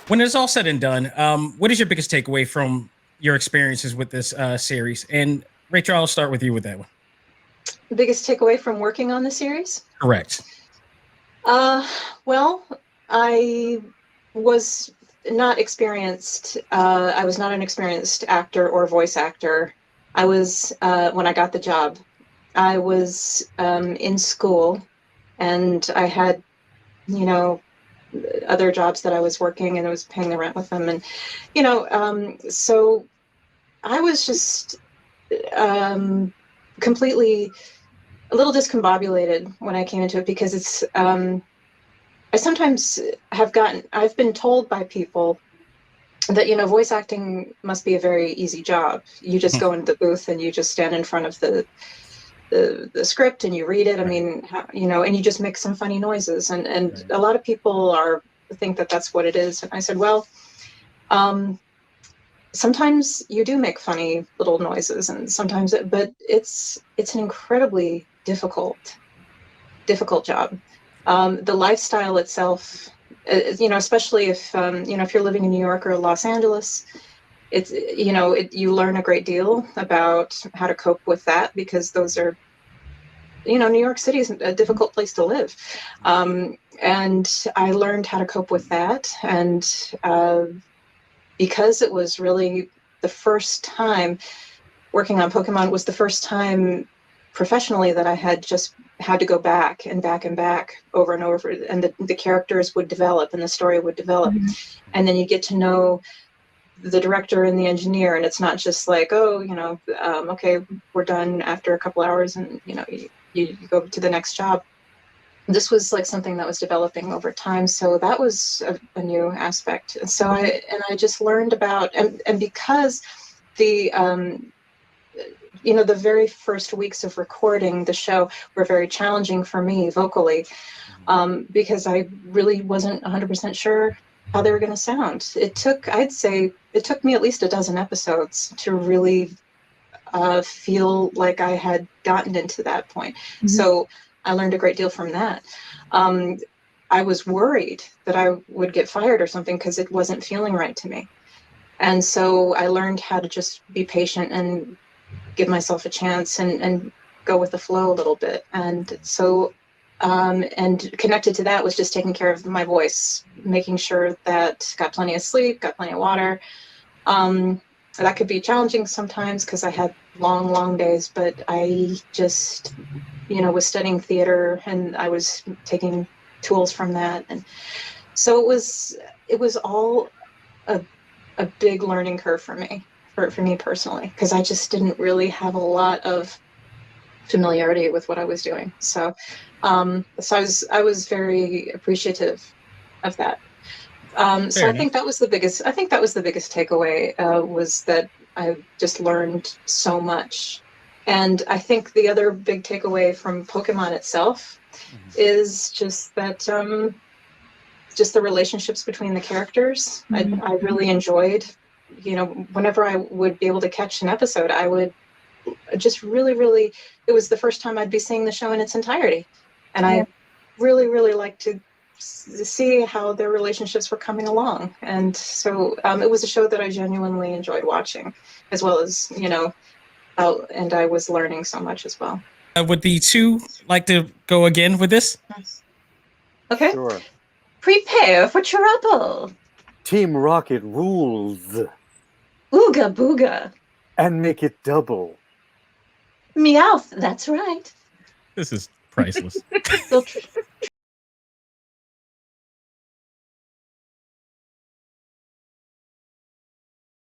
When it's all said and done, what is your biggest takeaway from your experiences with this series? And Rachel, I'll start with you with that one. The biggest takeaway from working on the series? Correct. Well, I was not experienced. I was not an experienced actor or voice actor. I was, when I got the job, I was in school, and I had, you know, other jobs that I was working, and I was paying the rent with them. And, so I was just completely a little discombobulated when I came into it, because it's, I sometimes I've been told by people that, voice acting must be a very easy job. You just go into the booth and you just stand in front of the script and you read it. I mean, and you just make some funny noises. And a lot of people think that that's what it is. And I said, well, sometimes you do make funny little noises, and sometimes but it's an incredibly difficult job. The lifestyle itself, especially if if you're living in New York or Los Angeles, it's you learn a great deal about how to cope with that, because those are, New York City is a difficult place to live, and I learned how to cope with that. And because it was really the first time working on Pokemon, was the first time professionally that I had just had to go back and back and back over and over, and the characters would develop and the story would develop. And then you get to know the director and the engineer, and it's not just like, okay, we're done after a couple hours, and you go to the next job. This was like something that was developing over time, so that was a new aspect. And so I just learned about, and because the the very first weeks of recording the show were very challenging for me vocally, because I really wasn't 100% sure how they were going to sound. I'd say it took me at least a dozen episodes to really feel like I had gotten into that point. So I learned a great deal from that. I was worried that I would get fired or something, because it wasn't feeling right to me. And so I learned how to just be patient and give myself a chance and go with the flow a little bit. And so, and connected to that was just taking care of my voice, making sure that got plenty of sleep, got plenty of water. That could be challenging sometimes, because I had long days, but I just, was studying theater, and I was taking tools from that. And so it was all a big learning curve for me. For me personally, because I just didn't really have a lot of familiarity with what I was doing. So, I was very appreciative of that. So I think that was the biggest. I think that was the biggest takeaway, was that I just learned so much. And I think the other big takeaway from Pokemon itself is just that, just the relationships between the characters. I really enjoyed. Whenever I would be able to catch an episode, I would just really, it was the first time I'd be seeing the show in its entirety. And I really liked to see how their relationships were coming along. And so it was a show that I genuinely enjoyed watching, as well as, and I was learning so much as well. Would the two like to go again with this? Okay. Sure. Prepare for trouble. Team Rocket rules. Ooga booga. And make it double. Meowth, that's right. This is priceless.